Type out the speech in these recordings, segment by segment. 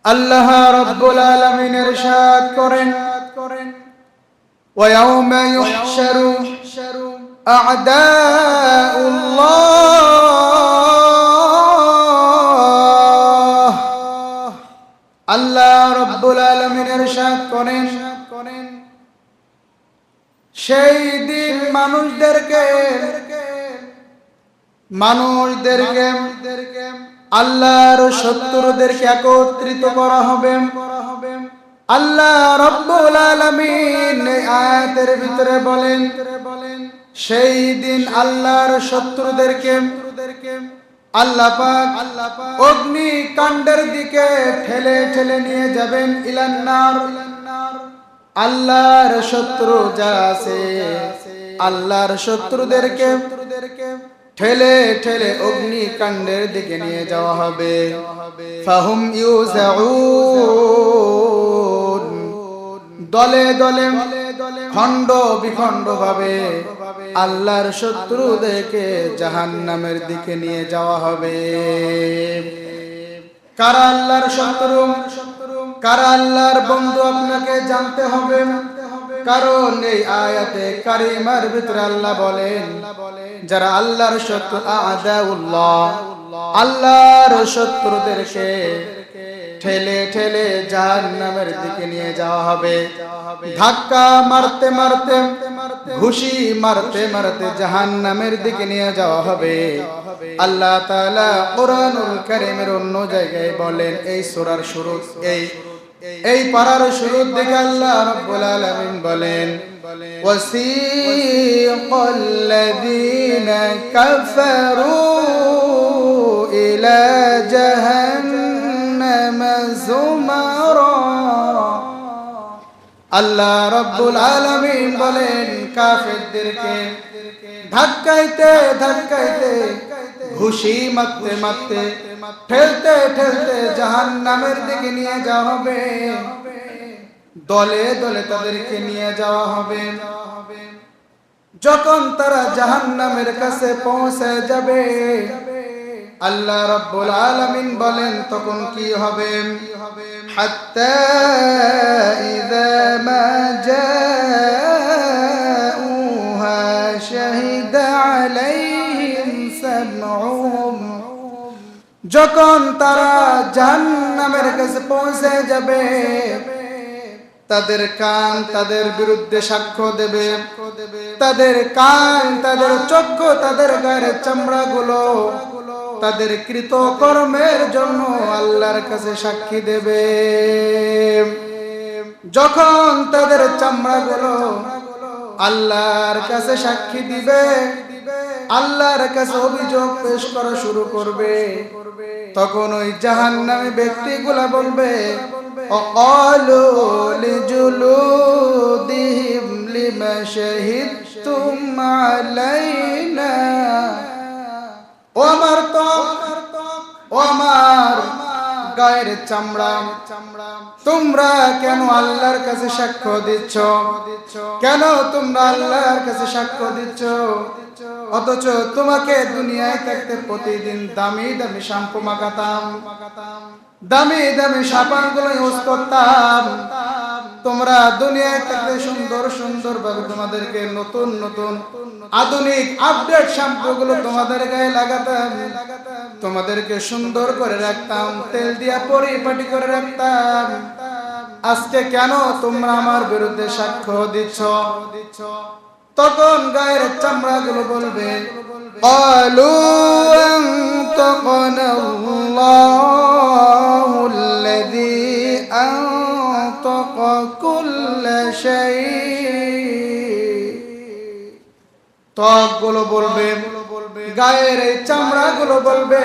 আল্লাহ রাব্বুল আলামিন ইরশাদ করেন ويوم يحشر أعداء الله আল্লাহ রাব্বুল আলামিন ইরশাদ করেন সেই দিন মানুষদেরকে আল্লাহর শত্রুদেরকে একত্রিত করা হবে। আল্লাহ রাব্বুল আলামিন এই আয়াতের ভিতরে বলেন সেই দিন আল্লাহর শত্রুদেরকে আল্লাহ পাক অগ্নিকাণ্ডের দিকে ঠেলে ঠেলে নিয়ে যাবেন ইলান্নার। আল্লাহর শত্রু যারা আছে আল্লাহর শত্রুদেরকে ঠেলে ঠেলে অগ্নিকাণ্ডের দিকে নিয়ে যাওয়া হবে। ফাহুম ইউজাউন, দলে দলে খণ্ড বিখণ্ড ভাবে আল্লাহর শত্রুদেরকে জাহান্নামের দিকে নিয়ে যাওয়া হবে। কারা আল্লাহর শত্রু, কারা আল্লাহর বন্ধু আপনাকে জানতে হবে। কারণ এই আয়াতে কারিমার ভিতরে আল্লাহ বলেন যারা আল্লাহর শত্রু আদাউল্লাহ, আল্লাহর শত্রুদেরকে ঠেলে ঠেলে জাহান্নামের দিকে নিয়ে যাওয়া হবে। ধাক্কা মারতে মারতে, ঘুষি মারতে মারতে জাহান্নামের দিকে নিয়ে যাওয়া হবে। আল্লাহ তাআলা কোরআনুল কারীমের অন্য জায়গায় বলেন, এই সূরার শুরু এই পারার শুরুর দিকে আল্লাহ রাব্বুল আলামিন বলেন ওয়াসিকাল্লাযীনা কাফারু ইলা জাহান্নামা যুমারা। আল্লাহ রাব্বুল আলামিন বলেন কাফেরদেরকে ধাক্কাইতে ধাক্কাইতে, ঘুষি মারতে মারতে, ঠেলতে ঠেলতে জাহান্নামের দিকে নিয়ে যাওয়া হবে। দলে দলে তাদেরকে নিয়ে যাওয়া হবে। যখন তারা জাহান্নামের কাছে পৌঁছে যাবে আল্লাহ রাব্বুল আলামিন বলেন তখন কি হবে? হাত্তা ইযা মা জাউহা শাহিদা আলাইহিম সামউহুম, যখন তারা জাহান্নামের কাছে পৌঁছে যাবে তাদের কান তাদের বিরুদ্ধে সাক্ষ্য দেবে, তাদের কান, তাদের চক্ষু, তাদের গায়ের চামড়াগুলো তাদের কৃত কর্মের জন্য আল্লাহর কাছে সাক্ষী দেবে। যখন তাদের চামড়াগুলো আল্লাহর কাছে সাক্ষী দিবে, আল্লাহর কাছে অভিযোগ পেশ করা শুরু করবে, তখন ওই জাহান্নামী ব্যক্তিগুলা বলবে অকালু লিজুলুদিহিম লিমা শাহিদতুম আলাইনা, ও আমার ত্বক, ও আমার গায়ের চামড়া, তোমরা কেন আল্লাহর কাছে সাক্ষ্য দিচ্ছ? কেন তোমরা আল্লাহর কাছে সাক্ষ্য দিচ্ছ? অথচ তোমাকে দুনিয়ায় থাকতে প্রতিদিন দামি দামি শ্যাম্পু মাখাতাম, দামি দামি সাবান গুলো ইউজ করতাম। তোমরা দুনিয়ায় থাকতে সুন্দর সুন্দর ভাবে তোমাদেরকে নতুন নতুন আধুনিক আপডেট শ্যাম্পু গুলো তোমাদের গায়ে লাগাতাম, তোমাদেরকে সুন্দর করে রাখতাম, তেল দিয়া পরিপাটি করে রাখতাম। আজকে কেন তোমরা আমার বিরুদ্ধে সাক্ষ্য দিচ্ছ? তখন গায়ের চামড়া গুলো বলবে ক্বালু আনতাকানা আল্লাহুল্লাযী আনতাকা কুল্লা শাই। ত্বক গুলো বলবে, গায়ের এই চামড়া গুলো বলবে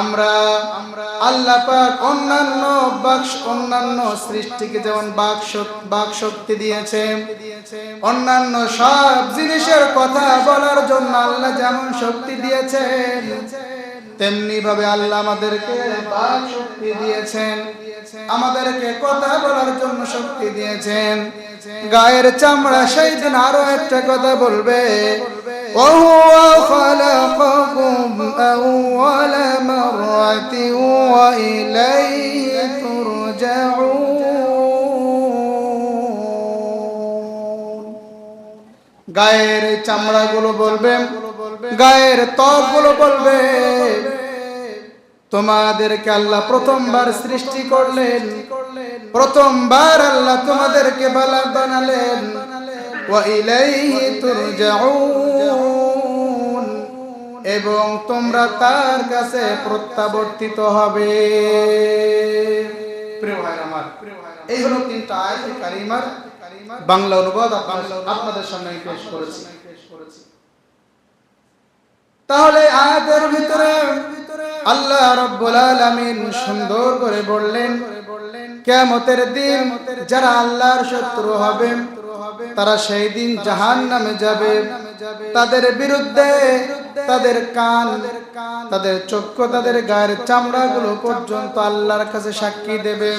আমরা আল্লাহ পাক অন্যান্য সৃষ্টিকে যেমন বাক শক্তি দিয়েছে, অন্যান্য সব জিনিসের কথা বলার জন্য আল্লাহ যেমন শক্তি দিয়েছেন, তেমনি ভাবে আল্লাহ আমাদেরকে বাক শক্তি দিয়েছেন, আমাদেরকে কথা বলার জন্য শক্তি দিয়েছেন। গায়ের চামড়া সেই দিন আরো একটা কথা বলবে, ওয়া খালাকাকুম আউওয়ালা মাররাতিন ওয়া ইলাইহি তুরজাউন। গায়ের চামড়াগুলো বলবে, গায়ের ত্বকগুলো বলবে, তোমাদেরকে আল্লাহ প্রথমবার সৃষ্টি করলেন, প্রথমবার আল্লাহ তোমাদেরকে বানালেন, ওয়া ইলাইহি তুরজাউন, এবং তোমরা তার কাছে প্রত্যাবর্তিত হবে। প্রিয় ভাইরা আমার, এই হলো তিনটা আয়াতে কারিমার বাংলা অনুবাদ আপনাদের সামনে পেশ করেছি। তাহলে আয়াতের ভিতরে আল্লাহ রাব্বুল আলামিন সুন্দর করে বললেন, কিয়ামতের দিন যারা আল্লাহর শত্রু হবে তারা সেই দিন জাহান্নামে যাবে। তাদের বিরুদ্ধে তাদের কান, তাদের চক্ষু, তাদের গায়ের চামড়াগুলো পর্যন্ত আল্লাহর কাছে সাক্ষী দেবে।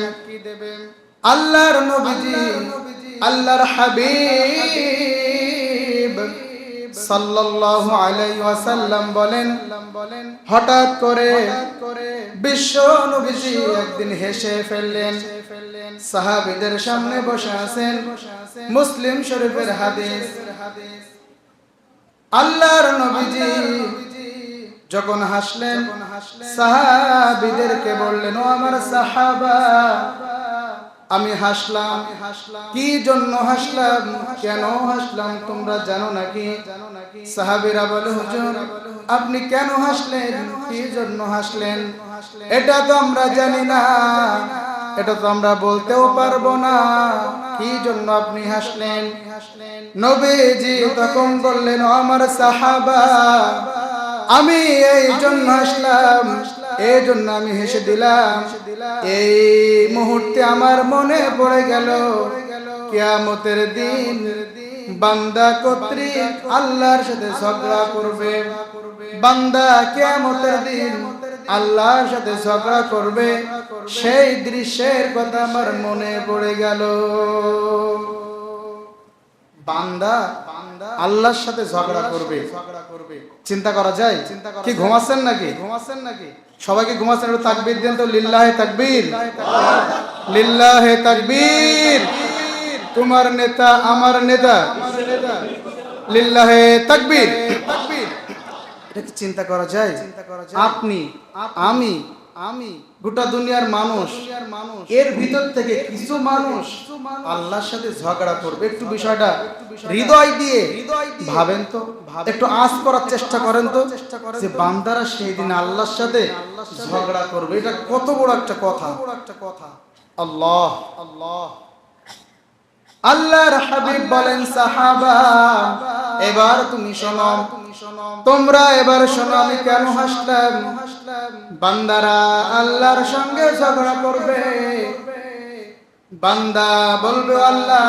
আল্লাহর নবীজি, আল্লাহর হাবিব সাল্লাল্লাহু আলাইহি ওয়াসাল্লাম বলেন, হঠাৎ করে বিশ্ব নবীজি একদিন হেসে ফেললেন। সাহাবীদের সামনে বসে আছেন, মুসলিম শরীফের হাদিস। আল্লাহর নবীজি যখন হাসলেন, সাহাবীদেরকে বললেন, ও আমার সাহাবা, আমি হাসলাম, কি জন্য হাসলাম, কেন হাসলাম তোমরা জানো নাকি? সাহাবীরা বলে, হুজুর আপনি কেন হাসলেন, কি জন্য হাসলেন? এটা তো আমরা জানি না, এটা তো আমরা বলতেও পারবো না, কি জন্য আপনি হাসলেন? নবীজি তখন বললেন, ও আমার সাহাবা, আমি এই জন্য হাসলাম, এই জন্য আমি হেসে দিলাম, এই মুহূর্তে আমার মনে পড়ে গেল কিয়ামতের দিন বান্দা কর্তৃক আল্লাহর সাথে ঝগড়া করবে। বান্দা কিয়ামতের দিন আল্লাহর সাথে ঝগড়া করবে, সেই দৃশ্যের কথা আমার মনে পড়ে গেল। বান্দা আল্লাহর সাথে ঝগড়া করবে, চিন্তা করা যায়? কি ঘুমাচ্ছেন নাকি? সবাইকে ঘুমাচ্ছেন? একটু তাকবীর দেন তো, লিল্লাহে তাকবীর, লিল্লাহে তাকবীর। তোমার নেতা আমার নেতা, লিল্লাহে তাকবীর। এটা কি চিন্তা করা যায়? আপনি, আমি, গোটা দুনিয়ার মানুষ, এর ভিতর থেকে কিছু মানুষ আল্লাহর সাথে ঝগড়া করবে। একটু বিষয়টা হৃদয় দিয়ে ভাবেন তো, একটু আঁচ করার চেষ্টা করেন তো, যে বান্দারা সেই দিন আল্লাহর সাথে ঝগড়া করবে। এটা কত বড় একটা কথা। আল্লাহ আল্লাহ আল্লাহর হাবিব বলেন, সাহাবা এবার তুমি শোনো, তোমরা এবার শোনো আমি কেন হাসলাম। বান্দারা আল্লাহর সঙ্গে ঝগড়া করবে। বান্দা বলবে, আল্লাহ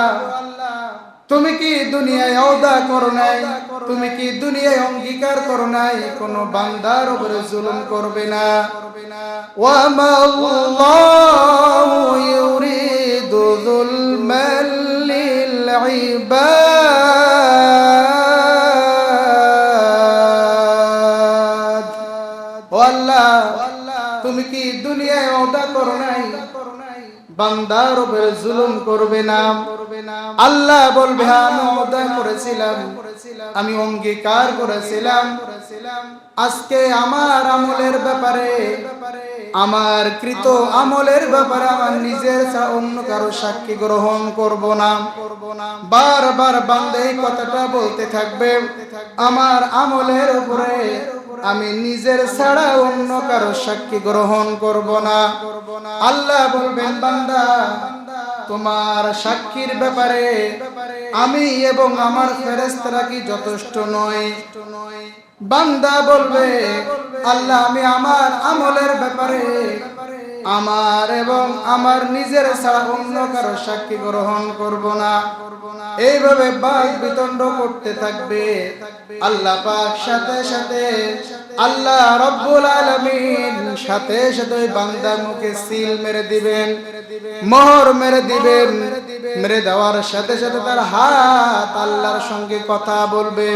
তুমি কি দুনিয়ায় ওয়াদা করো নাই, তুমি কি দুনিয়ায় অঙ্গীকার করো নাই কোন বান্দার উপরে জুলুম করবে না। ওয়া মাল্লাহু ইউরিদু যুলমান লিল ইবাদ। ও আল্লাহ, তুমি কি দুনিয়ায় ওয়াদা করো নাই বান্দার উপরে জুলুম করবে না। আল্লাহ বলবে, আমি ওয়াদা করেছিলাম, আমি অঙ্গীকার করেছিলাম, আজকে আমার আমলের ব্যাপারে, আমার কৃত আমলের ব্যাপারে আমার নিজের ছাড়া অন্য কারো সাক্ষী গ্রহণ করব না। বারবার বান্দা এই কথাটা বলতে থাকবে, আমার আমলের উপরে আমি নিজের ছাড়া অন্য কারো সাক্ষী গ্রহণ করব না। আল্লাহ বলবেন, বান্দা তোমার সাক্ষীর ব্যাপারে আমি এবং আমার ফেরেশতারা কি যথেষ্ট নয়? বান্দা বলবে, আল্লাহ আমি আমার আমলের ব্যাপারে আমার এবং আমার নিজের ছাড়া অন্য কারো সাক্ষী গ্রহণ করব না। এইভাবে বাক বিতণ্ড করতে থাকবে। আল্লাহ পাক সাথে সাথে আল্লাহ রাব্বুল আলামিন সাথে সাথে ওই বান্দার মুখে সিল মেরে দিবেন, মোহর মেরে দিবেন। মেরে দেওয়ার সাথে সাথে তার হাত আল্লাহর সঙ্গে কথা বলবে।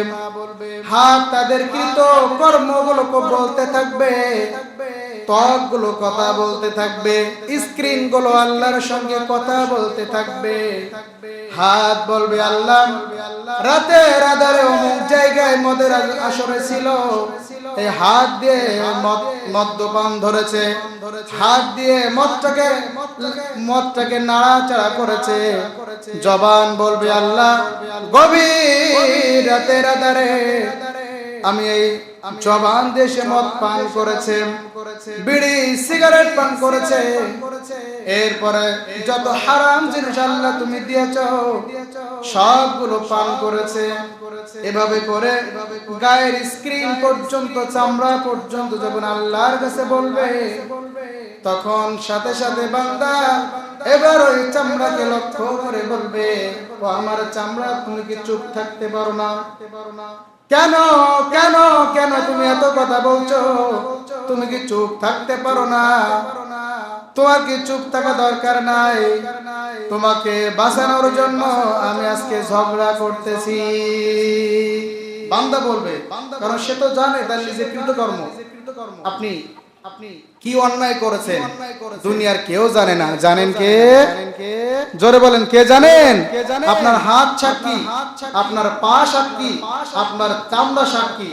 হাত তাদের কৃত কর্মগুলোকে বলতে থাকবে, ত্বকগুলো কথা বলতে থাকবে, স্ক্রিনগুলো আল্লাহর সঙ্গে কথা বলতে থাকবে। হাত বলবে, আল্লাহ রাতের আধারে অমুক জায়গায় মদের আসরে ছিল, এই হাত দিয়ে মদ্যপান ধরেছে, হাত দিয়ে মদটাকে নাড়াচাড়া করেছে। জবান বলবে, আল্লাহ গভীর রাতের আধারে আমি এই জবান দেশে মদ পান করেছে, বিড়ি সিগারেট পান করেছে, এরপরে যত হারাম জিনিস আল্লাহ তুমি দিয়েছো সবগুলো পান করেছে। এভাবে করে গায়ের স্ক্রিন পর্যন্ত, চামড়া পর্যন্ত যখন আল্লাহর কাছে বলবে, তখন সাথে সাথে বান্দা এবার ওই চামড়াকে লক্ষ্য করে বলবে, ও আমার চামড়া, তুমি কি চুপ থাকতে পারো না? কেন কেন কেন তুমি এত কথা বলছো? তুমি কি চুপ থাকতে পারো না? তোমার কি চুপ থাকা দরকার নাই? তোমাকে বাঁচানোর জন্য আমি আজকে ঝগড়া করতেছি। বান্দা বলবে, কারণ সে তো জানে তার নিজের কৃতকর্ম। আপনি কি অন্যায় করেছেন দুনিয়ার কেউ জানে না। জানেন কে? জোরে বলেন, কে জানেন? আপনার হাত সাক্ষী, আপনার পা সাক্ষী, আপনার চামড়া সাক্ষী।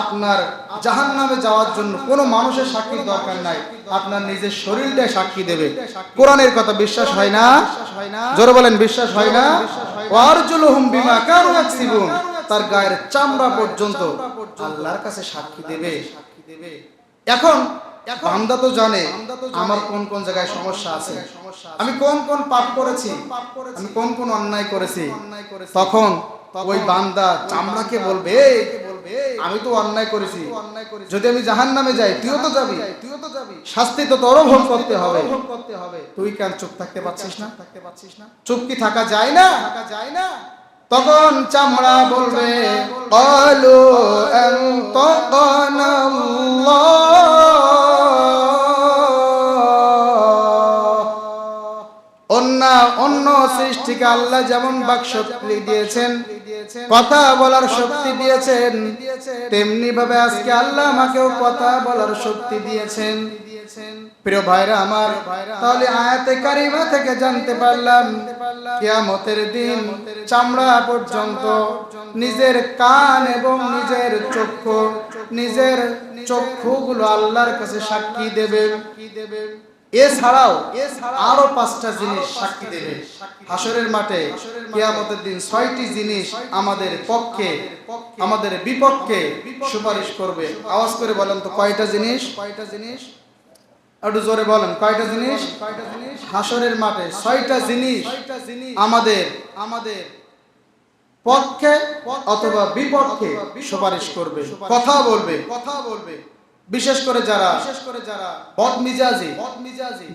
আপনার জাহান্নামে যাওয়ার জন্য কোনো মানুষের সাক্ষীর দরকার নাই, আপনার নিজের শরীরটাই সাক্ষী দেবে। কোরআনের কথা বিশ্বাস হয় না? জোরে বলেন, বিশ্বাস হয় না? ওয়ারজুলুহুম বিমা কানু ইয়াকসিবুন, তার গায়ের চামড়া পর্যন্ত আল্লাহর কাছে সাক্ষী দেবে। এখন বান্দা তো জানে আমার কোন কোন জায়গায় সমস্যা আছে, আমি কোন কোন পাপ করেছি, আমি কোন কোন অন্যায় করেছি। তখন ওই বান্দা চামড়াকে বলবে, আমি তো অন্যায় করেছি, যদি আমি জাহান্নামে যাই তুইও তো যাবি, শাস্তি তো তোরও ভোগ করতে হবে, তুই কেন চুপ থাকতে পারছিস না? চুপ কি থাকা যায় না? তখন চামড়া বলবে, ক্বালু অন্য সৃষ্টিকে আল্লাহ যেমন বাক শক্তি দিয়েছেন, কথা বলার শক্তি দিয়েছেন, তেমনি ভাবে আজকে আল্লাহ আমাকেও কথা বলার শক্তি দিয়েছেন। প্রিয় ভাইরা আমার, তাহলে আয়াতে কারিমা থেকে জানতে পারলাম কিয়ামতের দিন চামড়া পর্যন্ত নিজের কান এবং নিজের চক্ষুগুলো আল্লাহর কাছে সাক্ষী দেবে। এছাড়াও আরো 5টা জিনিস সাক্ষী দেবে হাসরের মাঠে। কিয়ামতের দিন 6টি জিনিস আমাদের পক্ষে আমাদের বিপক্ষে সুপারিশ করবে। আওয়াজ করে বলেন তো, কয়টা জিনিস? একটু জোরে বলেন, কয়টা জিনিস? হাসরের মাঠে 6টা জিনিস আমাদের পক্ষে অথবা বিপক্ষে সুপারিশ করবে, কথা বলবে। বিশেষ করে যারা বদমিজাজি,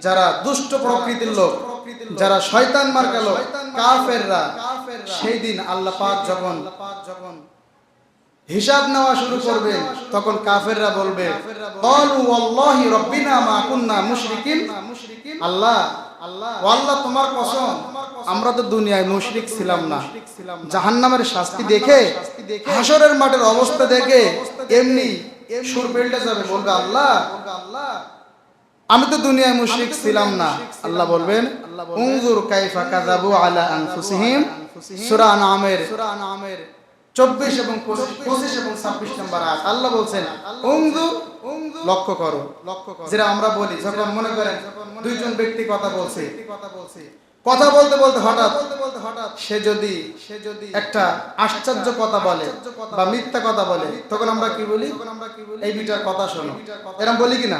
যারা দুষ্ট প্রকৃতির লোক, যারা শয়তান মার্কা লোক, কাফেররা, সেই দিন আল্লাহ পাক যখন হিসাব নেওয়া শুরু করবেন, তখন কাফেররা বলবে, ক্বালু ওয়াল্লাহি রাব্বিনা মা কুননা মুশরিকিন। আল্লাহ তোমার কসম, আমরা তো দুনিয়ায় মুশরিক ছিলাম না। জাহান্নামের শাস্তি দেখে, হাসরের মাঠের অবস্থা দেখে এমনি সুর বেল্টে যাবে, বলবে, আল্লাহ আমি তো দুনিয়ায় মুশরিক ছিলাম না। আল্লাহ বলবেন, উনজুর কাইফা কাযাবু আলা আনফুসিহিম। সূরা আনআমের 24 এবং 25 এবং 26 নম্বর আয়াত। আল্লাহ বলছেন, উনজুর, লক্ষ্য করো। যেটা আমরা বলি, যখন মনে করেন দুইজন ব্যক্তি কথা বলছে, কথা বলতে বলতে হঠাৎ সে যদি একটা আশ্চর্য কথা বলে বা মিথ্যা কথা বলে, তখন আমরা কি বলি? এই বিটার কথা শোনো। এরকম বলি কিনা?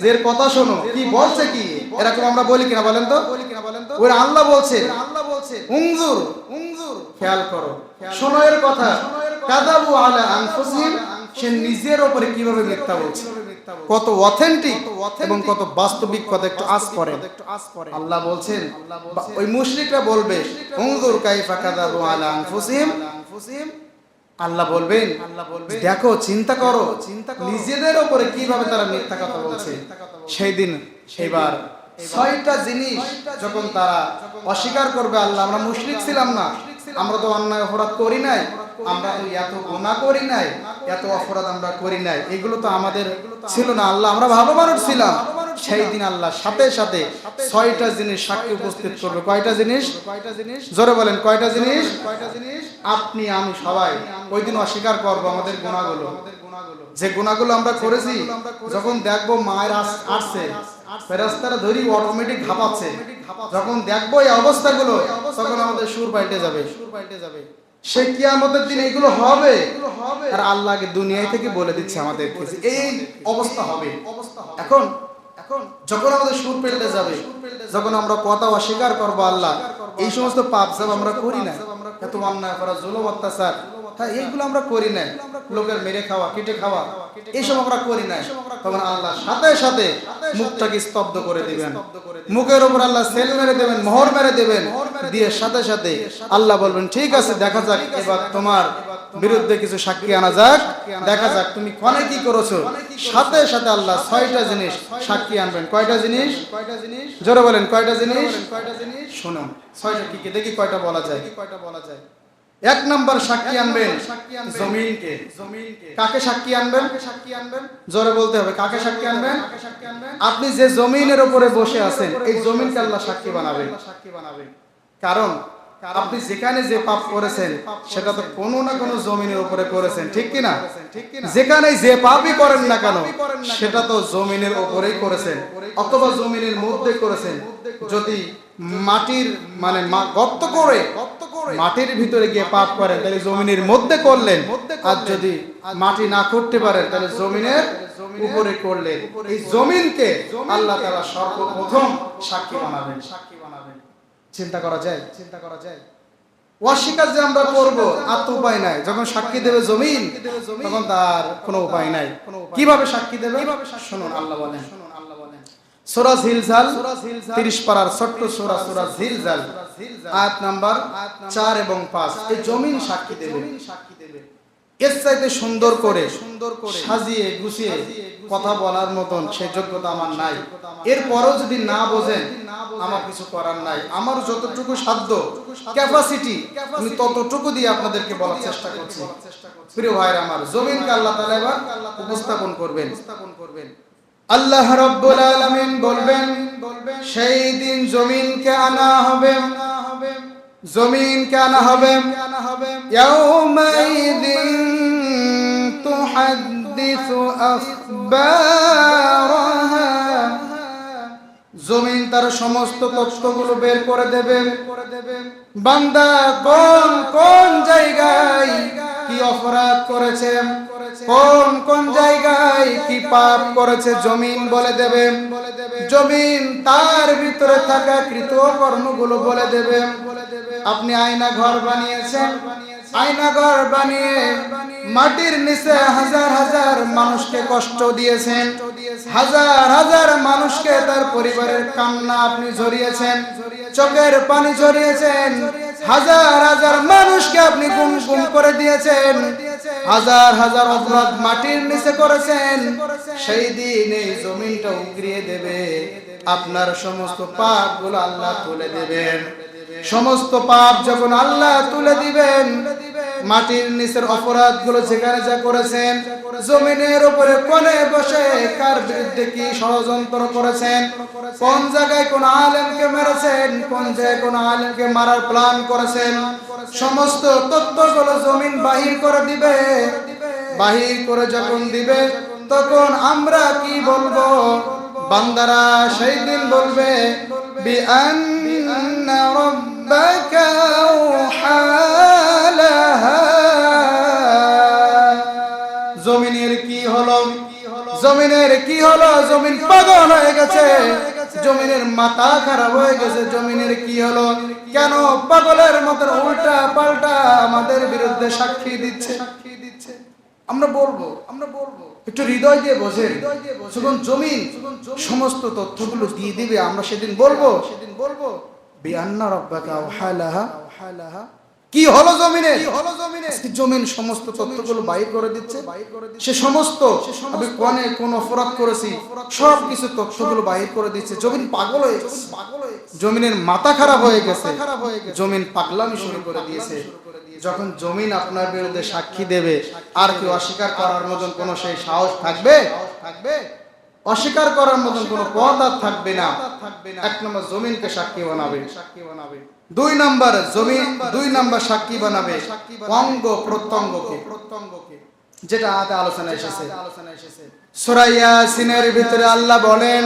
যে কথা শোনো, কি বলছে কি, এরকম আমরা বলি কিনা বলেন তো? ওই আল্লাহ বলছে, উনজুর, খেয়াল করো, শোনো এর কথা। কাযাবু আলা আনফুসিহিম, সে নিজের উপরে কিভাবে মিথ্যা বলছে, কত অথেন্টিক এবং কত বাস্তবিক কথা একটু আজ করেন। আল্লাহ বলছেন, ওই মুশরিকরা বলবে, উনজুর কাইফা কাযাবু আলা আনফুসিহিম, আল্লাহ বলবেন, দেখো চিন্তা করো নিজেদের উপরে কিভাবে তারা মিথ্যা কথা বলছে। সেই দিন এবার 6টা জিনিস যখন তারা অস্বীকার করবে, আল্লাহ আমরা মুশরিক ছিলাম না, আমরা তো অন্যায় অপরাধ করি নাই, আমরা তো এত গুনাহ করি নাই, এত অপরাধ আমরা করি নাই, এগুলো তো আমাদের ছিল না আল্লাহ, আমরা ভালো মানুষ ছিলাম। সেই দিন আল্লাহ সাথে সাথে 6টা জিনিস সাক্ষী উপস্থিত করবে। কয়টা জিনিস? জোরে বলেন, কয়টা জিনিস? আপনি আমি সবাই ওই দিন অস্বীকার করবো আমাদের গুনাহগুলো, যে গুনাহগুলো আমরা করেছি। যখন দেখবো মায়ের আসছে, ফেরেশতারা ধরি অটোমেটিক ঘাপাচ্ছে, যখন দেখবো এই অবস্থাগুলো, তখন আমাদের সুর পাল্টে যাবে। সে কিয়ামতের দিন এগুলো হবে, আর আল্লাহ আগে দুনিয়ায় থেকে বলে দিচ্ছে আমাদের এই অবস্থা হবে। এখন যখন আমাদের সুর পেল্টে যাবে, যখন আমরা কথা অস্বীকার করবো আল্লাহ, এই সমস্ত পাপ সব আমরা করি না, এত অন্যায় করা, জুলুম অত্যাচার, হ্যাঁ এইগুলো আমরা করি না, লোকের মেরে খাওয়া, কেটে খাওয়া, এইসব আমরা করি না, তখন আল্লাহ সাথে সাথে মুখটাকে স্তব্ধ করে দিবেন, মুখের উপর আল্লাহ সেল মেরে দেবেন, মোহর মেরে দেবেন, দিয়ে সাথে সাথে আল্লাহ বলবেন, ঠিক আছে দেখা যাক এবার তোমার বিরুদ্ধে কিছু সাক্ষী আনা যাক, দেখা যাক তুমি কোনে কি করেছো। সাথে সাথে আল্লাহ 6টা জিনিস সাক্ষী আনবেন। কয়টা জিনিস? জোরে বলেন, কয়টা জিনিস? শুনুন 6টা কি কি দেখি কয়টা বলা যায়। 1 নাম্বার সাক্ষী আনবেন জমিনকে। কাকে সাক্ষী আনবেন? জোরে বলতে হবে, কাকে সাক্ষী আনবেন? আপনি যে জমিনের উপরে বসে আছেন, এই জমিনকে আল্লাহ সাক্ষী বানাবে। কারণ আপনি যেখানে যে পাপ করেছেন সেটা তো কোনো না কোনো জমিনের উপরে করেছেন, ঠিক কিনা? যেখানে যে পাপই করেন না কেন সেটা তো জমিনের উপরেই করেছেন, অথবা জমিনের মধ্যে করেছেন। যদি মাটির মানে গর্ত করে মাটির ভিতরে গিয়ে পাপ করেন তাহলে জমিনের মধ্যে করলেন, আর যদি মাটি না করতে পারেন তাহলে জমিনের উপরে করলেন। এই জমিনকে আল্লাহ তাআলা সর্বপ্রথম সাক্ষী বানাবেন। চিন্তা করা যায়? অস্বীকার যে আমরা করবো আর তো উপায় নাই। যখন সাক্ষী দেবে জমিন, তখন তার কোনো উপায় নাই। কিভাবে সাক্ষী দেবে? শুনুন আল্লাহ বলেন, সূরা জিলজাল 30 পারার ছোট্ট সূরা, সূরা জিলজাল আয়াত নাম্বার 4 এবং 5। এই জমিন সাক্ষী দেবে। এর চাইতে সুন্দর করে সাজিয়ে গুছিয়ে কথা বলার মতন সে যোগ্যতা আমার নাই। এরপরও যদি না বোঝেন, আমার কিছু করার নাই। আমার যতটুকু সাধ্য ক্যাপাসিটি আমি ততটুকু দিয়ে আপনাদেরকে বলার চেষ্টা করছি। প্রিয় ভাইরা আমার, জমিনকে আল্লাহ তাআলা এবার উপস্থাপন করবেন। আল্লাহ রাব্বুল আলামিন বলবেন, সেই দিন জমিনকে আনা হবে, জমিনকে আনা হবে। ইয়াউমাইযিন তুহাদ্দিসু আখবারাহা, জমিন তার সমস্ত তথ্যগুলো বের করে দেবে। বান্দা কোন কোন জায়গায় কি অপরাধ করেছে, কোন কোন জায়গায় কি পাপ করেছে, জমিন বলে দেবে। জমিন তার ভিতরে থাকা কৃতকর্মগুলো বলে দেবে। আপনি আয়না ঘর বানিয়েছেন, আয়না ঘর বানিয়ে মাটির নিচে হাজার হাজার মানুষকে কষ্ট দিয়েছেন, হাজার হাজার মানুষকে তার পরিবারের কান্না আপনি ঝরিয়েছেন, চোখের পানি ঝরিয়েছেন, হাজার হাজার মানুষকে আপনি গুম গুম করে দিয়েছেন, হাজার হাজার অপরাধ মাটির নিচে করেছেন। সেই দিন এই জমিনটা উগরিয়ে দেবে, আপনার সমস্ত পাপগুলো আল্লাহ তুলে দেবেন। সমস্ত পাপ যখন আল্লাহ তুলে দিবেন, মাটির নিচের অপরাধগুলো যেখানে যা করেছেন, জমিনের উপরে কোণে বসে কার বিরুদ্ধে কি ষড়যন্ত্র করেছেন, কোন জায়গায় কোন আলেমকে মেরেছেন, কোন জায়গায় কোন আলেমকে মারার প্ল্যান করেছেন, সমস্ত তথ্যগুলো জমিন বাহির করে দিবে। বাহির করে যখন দিবে, তখন আমরা কি বলবো? বান্দারা সেই দিন বলবে, বিআন্না রাব্বাকা আওহা লাহা। জমিনের কি হলো? জমিনের কি হলো? জমিন পাগল হয়ে গেছে, জমিনের মাথা খারাপ হয়ে গেছে। জমিনের কি হলো? কেন পাগলের মতো উল্টা পাল্টা আমাদের বিরুদ্ধে সাক্ষী দিচ্ছে? আমরা বলবো একটু হৃদয় দিয়ে বোঝেন। যখন জমিন সমস্ত তথ্যগুলো দিয়ে দিবে, আমরা সেদিন বলবো বিআন্না রাব্বাকা আওহা লাহা। কি হলো জমিনে? জমিন সমস্ত তথ্যগুলো বাইর করে দিচ্ছে। সে সমস্ত আমি কোন অপরাধ করেছি সব কিছু তথ্যগুলো বাইর করে দিচ্ছে। জমিন পাগল হয়ে গেছে, জমিনের মাথা খারাপ হয়ে গেছে, জমিন পাগলামি শুরু করে দিয়েছে। যখন জমিন আপনার বিরুদ্ধে সাক্ষী দেবে, আর কি অস্বীকার করার মতন কোনো সেই সাহস থাকবে? অস্বীকার করার মতন কোনো পথ আর থাকবে না। এক নম্বর জমিনকে সাক্ষী বানাবে। দুই নাম্বার সাক্ষী বানাবে অঙ্গ প্রত্যঙ্গকে, যেটা আয়াতে আলোচনা এসেছে। সূরা ইয়াসিনের ভিতরে আল্লাহ বলেন,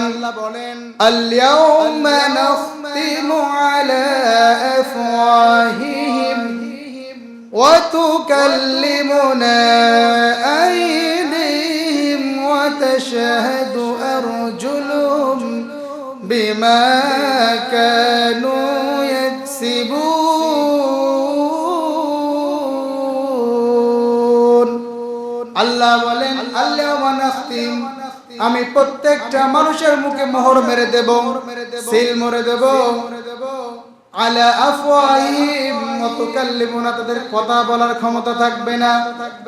আল-ইয়াউমা নাখতিমু আলা আফওয়াহিহিম ওয়া তুকাল্লিমুনা আইদিহিম ওয়া তাশহাদু আরজুলুহুম বিমা কানু ইয়াকসিবুন। আল্লাহ বলেন, আল-ইয়াউমা নাখতিম, আমি প্রত্যেকটা মানুষের মুখে মোহর মেরে দেব, সিল মেরে দেব, আলা আফওয়াহিহিম ওয়া তুকাল্লিমুনা, তাদের কথা বলার ক্ষমতা থাকবে না,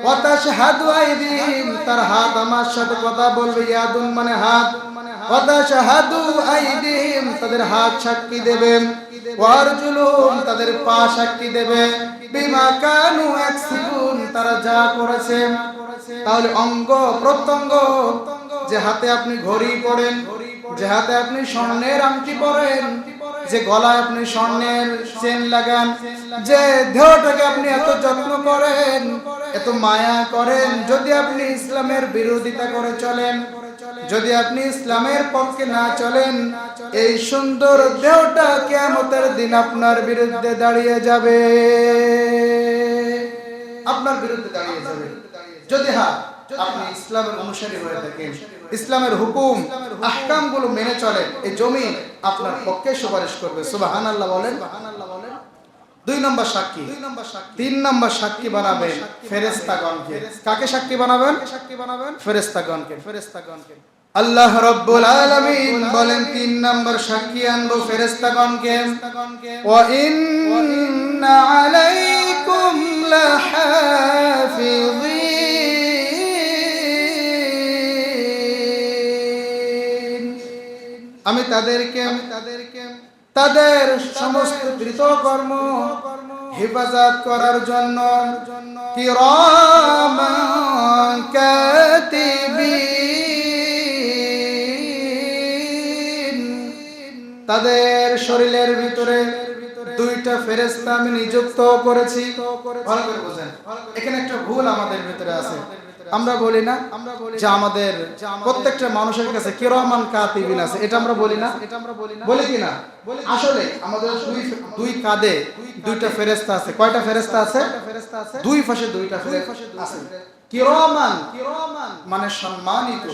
ওয়া তাশহাদু আইদিহিম, তার হাত আমার সাথে কথা বলবে, ইয়াদুন মানে হাত, ওয়া তাশহাদু আইদিহিম, তাদের হাত সাক্ষী দেবে, ওয়া আরজুলুহুম, তাদের পা সাক্ষী দেবে, বিমা কানু ইয়াকসিবুন, তারা যা করেছে। তাহলে অঙ্গ প্রত্যঙ্গ, যে হাতে আপনি ঘড়ি পরেন, যে হাতে আপনি স্বর্ণের আংটি পরেন, যে গলায় আপনি স্বর্ণের চেন লাগান, যে দেহটাকে আপনি এত যত্ন করেন, এত মায়া করেন, যদি আপনি ইসলামের বিরোধিতা করে চলেন, যদি আপনি ইসলামের পক্ষে না চলেন, এই সুন্দর দেহটা কিয়ামতের দিন আপনার বিরুদ্ধে দাঁড়িয়ে যাবে, আপনার বিরুদ্ধে দাঁড়িয়ে যাবে। যদি আপনি ইসলামের অনুসারী হয়ে থাকেন, ইসলামের হুকুম আহকাম গুলো মেনে চলেন, এই জমিন আপনার পক্ষে সুপারিশ করবে। সুবহানাল্লাহ বলেন। দুই নম্বর সাক্ষী। তিন নম্বর সাক্ষী বানাবেন ফেরেশতাগণকে। কাকে সাক্ষী বানাবেন? ফেরেশতাগণকে। আল্লাহ রাব্বুল আলামিন বলেন, তিন নম্বর সাক্ষী আনবো ফেরেশতাগণকে। ওয়া ইন্না আলাইকুম লাহাফিযিন, আমি তাদেরকে তাদের সমস্ত কৃতকর্ম হেফাজত করার জন্য কিরামান কাতিবিন, তাদের শরীরের ভিতরে দুইটা ফেরেশতা আমি নিযুক্ত করেছি। ভালো করে বুঝেন, এখানে একটা ভুল আমাদের ভিতরে আছে। আমরা বলি না যে আমাদের প্রত্যেকটা মানুষের কাছে কিরামান কাতিবিন আছে, এটা আমরা বলি না? বলি কি না? আসলে আমাদের দুই কাঁধে দুইটা ফেরেশতা আছে। কয়টা ফেরেশতা আছে? দুই পাশে দুইটা ফেরেশতা আছে। কিরামান মানে সম্মানিত,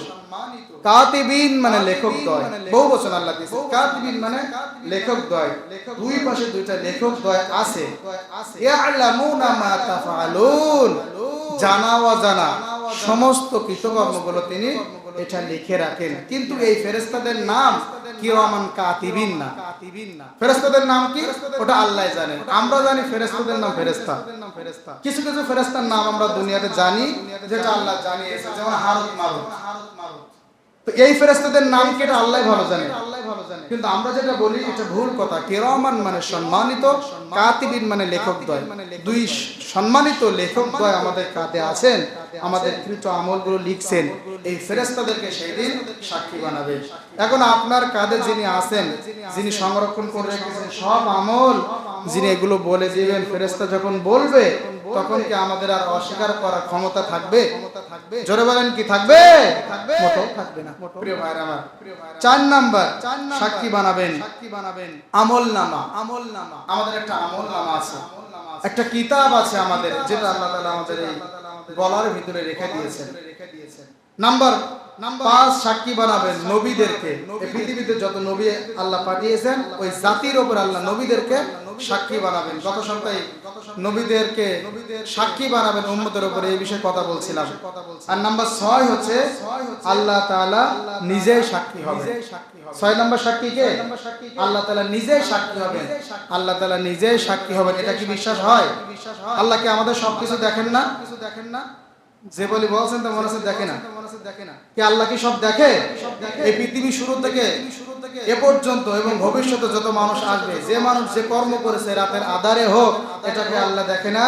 কাতিবিন মানে লেখক দ্বয়, বহু বচন আল্লাহ দিয়েছে। কাতিবিন মানে লেখক দ্বয়, দুই পাশে দুইটা লেখক দ্বয় আছে। ইয়ালামুনা মা তাফআলুন, জানা অজানা সমস্ত কৃতকর্মগুলো তিনি এটা লিখে রাখেন। কিন্তু এই ফেরেশতাদের নাম কিরামান কাতিবিন না। ফেরেশতাদের নাম কি ওটা আল্লাহ জানেন, আমরা জানি ফেরেশতাদের নাম ফেরেশতা। কিছু কিছু ফেরেশতার নাম আমরা দুনিয়াতে জানি, যেটা আল্লাহ জানিয়েছে, যেমন হারুত মারুত। তো এই ফেরেশতাদের নাম কি এটা আল্লাহ ভালো জানে, কিন্তু আমরা যেটা বলি এটা ভুল কথা। কিরামান মানে সম্মানিত, কাতিবিন মানে লেখক দ্বয়। দুই সম্মানিত লেখক দ্বয় আমাদের কাঁধে আছেন, আমাদের কৃত আমলগুলো লিখছেন। এই ফেরেশতাদেরকে সেই দিন সাক্ষী বানাবে। এখন আপনার কাঁধে যিনি আছেন, যিনি সংরক্ষণ করে রেখেছেন সব আমল, যিনি এগুলো বলে দিবেন, ফেরেশতা যখন বলবে তখন কি আমাদের আর অস্বীকার করার ক্ষমতা থাকবে? জোরে বলেন, কি থাকবে? মোটেও থাকবে না। প্রিয় ভাইরা আমার, 4 নাম্বার সাক্ষী বানাবেন আমলনামা। আমাদের একটা আমলনামা আছে, একটা কিতাব আছে আমাদের, যেটা আল্লাহ তাআলা আমাদের এই গলার ভিতরে রেখে দিয়েছেন। নাম্বার 5 সাক্ষী বানাবেন নবীদেরকে। এই পৃথিবীতে যত নবী আল্লাহ পাঠিয়েছেন, ওই জাতির উপর আল্লাহ নবীদেরকে সাক্ষী বানাবেন। গত সপ্তাহে নবীদেরকে সাক্ষী বানাবেন উম্মতের উপরে, এই বিষয়ে কথা বলছিলাম। আর নাম্বার 6 হচ্ছে আল্লাহ তাআলা নিজেই সাক্ষী হবেন। 6 নম্বর সাক্ষী কে? আল্লাহ তাআলা নিজেই সাক্ষী হবেন। আল্লাহ তাআলা নিজেই সাক্ষী হবেন। এটা কি বিশ্বাস হয়? আল্লাহ কি আমাদের সবকিছু দেখেন না? যে বলি বলছেন তো মনে হচ্ছে দেখে না। কি আল্লাহ কি সব দেখে? এই পৃথিবী শুরু থেকে এ পর্যন্ত এবং ভবিষ্যতে যত মানুষ আসবে, যে মানুষ যে কর্ম করেছে রাতের আধারে হোক, এটাকে আল্লাহ দেখে না?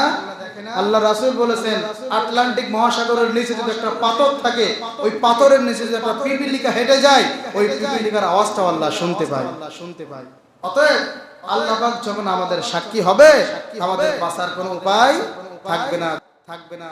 আল্লাহ রাসূল বলেছেন আটলান্টিক মহাসাগরের নিচে যদি একটা পাথর থাকে, ওই পাথরের নিচে যদি একটা পিপিলিকা হেঁটে যায়, ওই পিপিলিকার আওয়াজটাও আল্লাহ শুনতে পায়। অতএব আল্লাহ পাক যখন আমাদের সাক্ষী হবে, আমাদের বাঁচার কোনো উপায় থাকবে না।